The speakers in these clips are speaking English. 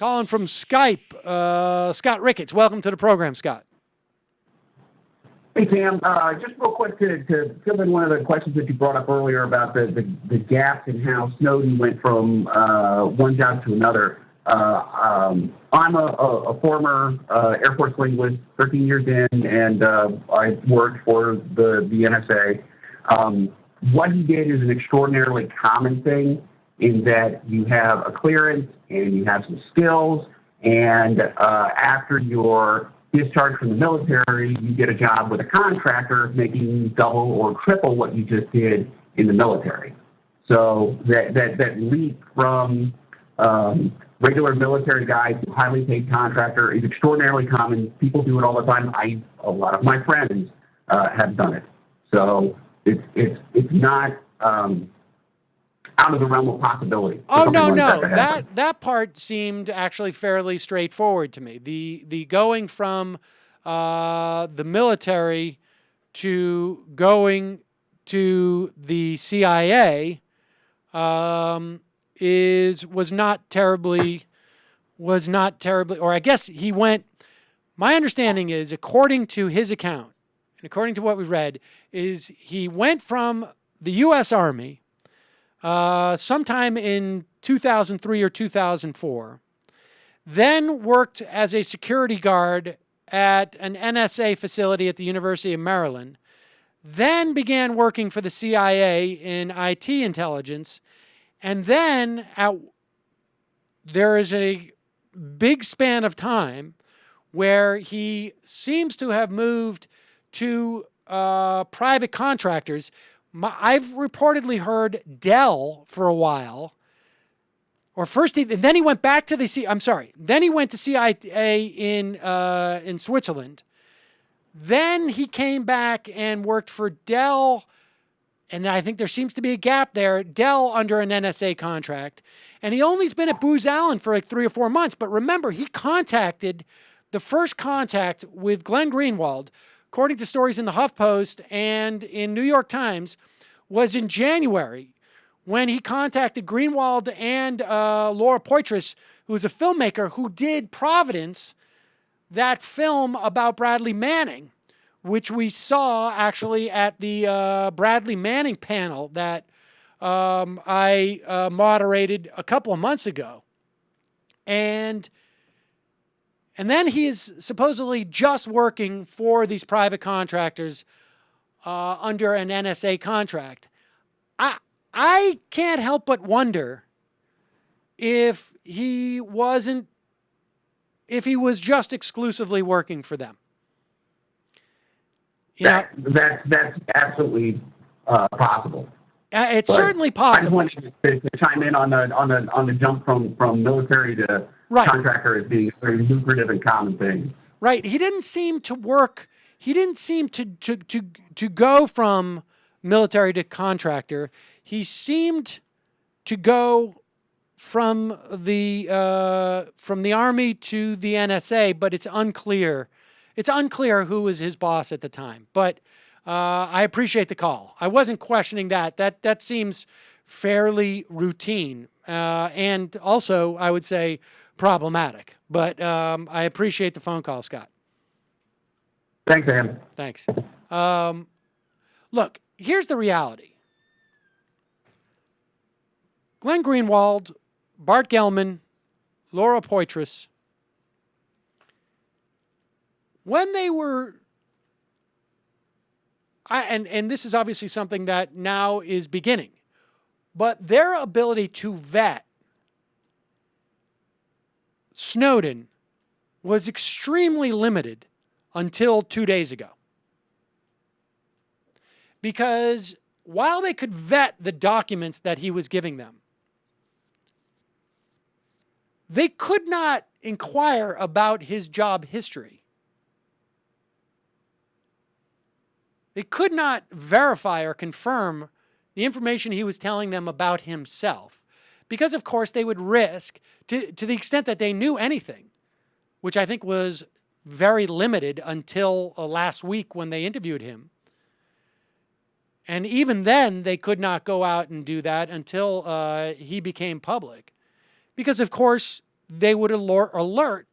Calling from Skype, Scott Ricketts. Welcome to the program, Scott. Hey, Sam. Just real quick to fill in one of the questions that you brought up earlier about the gaps in how Snowden went from one job to another. I'm a former Air Force linguist, 13 years in, and I worked for the NSA. What he did is an extraordinarily common thing in that you have a clearance and you have some skills, and after your discharge from the military, you get a job with a contractor making double or triple what you just did in the military. So that leap from regular military guy to highly paid contractor is extraordinarily common. People do it all the time. A lot of my friends have done it. So it's not out of the realm of possibility. Oh, no. That part seemed actually fairly straightforward to me. The going from the military to going to the CIA was not terribly, or I guess he went. My understanding is, according to his account, and according to what we read, is he went from the U.S. Army sometime in 2003 or 2004, then worked as a security guard at an NSA facility at the University of Maryland, then began working for the CIA in IT intelligence, and then there is a big span of time where he seems to have moved to private contractors. I've reportedly heard Dell for a while, or first then he went back to then he went to CIA in Switzerland. Then he came back and worked for Dell, and I think there seems to be a gap there. Dell under an NSA contract, and he only's been at Booz Allen for like 3 or 4 months. But remember, the first contact with Glenn Greenwald, according to stories in the HuffPost and in New York Times, was in January when he contacted Greenwald and Laura Poitras, who was a filmmaker who did Providence, that film about Bradley Manning, which we saw actually at the Bradley Manning panel that I moderated a couple of months ago. And then he is supposedly just working for these private contractors under an NSA contract. I can't help but wonder if he was just exclusively working for them. That's absolutely possible. It's certainly possible. I just wanted to chime in on the jump from military to contractor as being a very lucrative and common thing. Right. He didn't seem to work. He didn't seem to go from military to contractor. He seemed to go from the Army to the NSA, but it's unclear. It's unclear who was his boss at the time. But I appreciate the call. I wasn't questioning that. That seems fairly routine, and also I would say problematic. But I appreciate the phone call, Scott. Thanks, Sam. Thanks. Look, here's the reality. Glenn Greenwald, Bart Gellman, Laura Poitras, when they were, and this is obviously something that now is beginning, but their ability to vet Snowden was extremely limited until 2 days ago. Because while they could vet the documents that he was giving them, they could not inquire about his job history. They could not verify or confirm the information he was telling them about himself, because, of course, they would risk, to the extent that they knew anything, which I think was very limited until last week when they interviewed him. And even then, they could not go out and do that until he became public. Because, of course, they would alert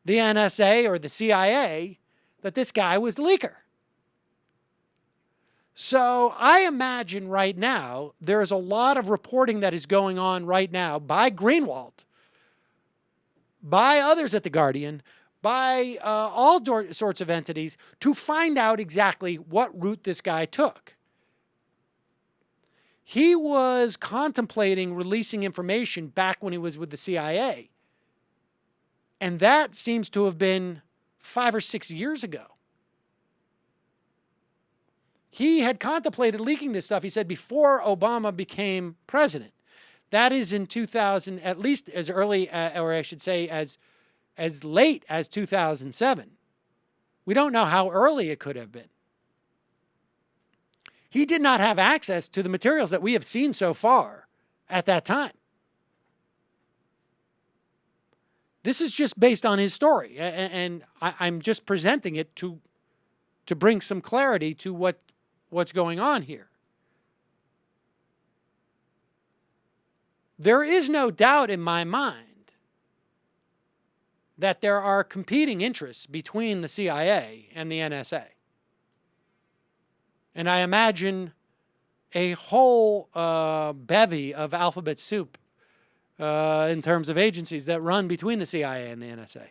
the NSA or the CIA that this guy was the leaker. So I imagine right now there's a lot of reporting that is going on right now by Greenwald, by others at The Guardian, by all sorts of entities to find out exactly what route this guy took. He was contemplating releasing information back when he was with the CIA. And that seems to have been 5 or 6 years ago. He had contemplated leaking this stuff, he said, before Obama became president. That is in 2000, at least as early, or I should say as late as 2007. We don't know how early it could have been. He did not have access to the materials that we have seen so far at that time. This is just based on his story, and I'm just presenting it to bring some clarity to what's going on here. There is no doubt in my mind that there are competing interests between the CIA and the NSA. And I imagine a whole bevy of alphabet soup in terms of agencies that run between the CIA and the NSA.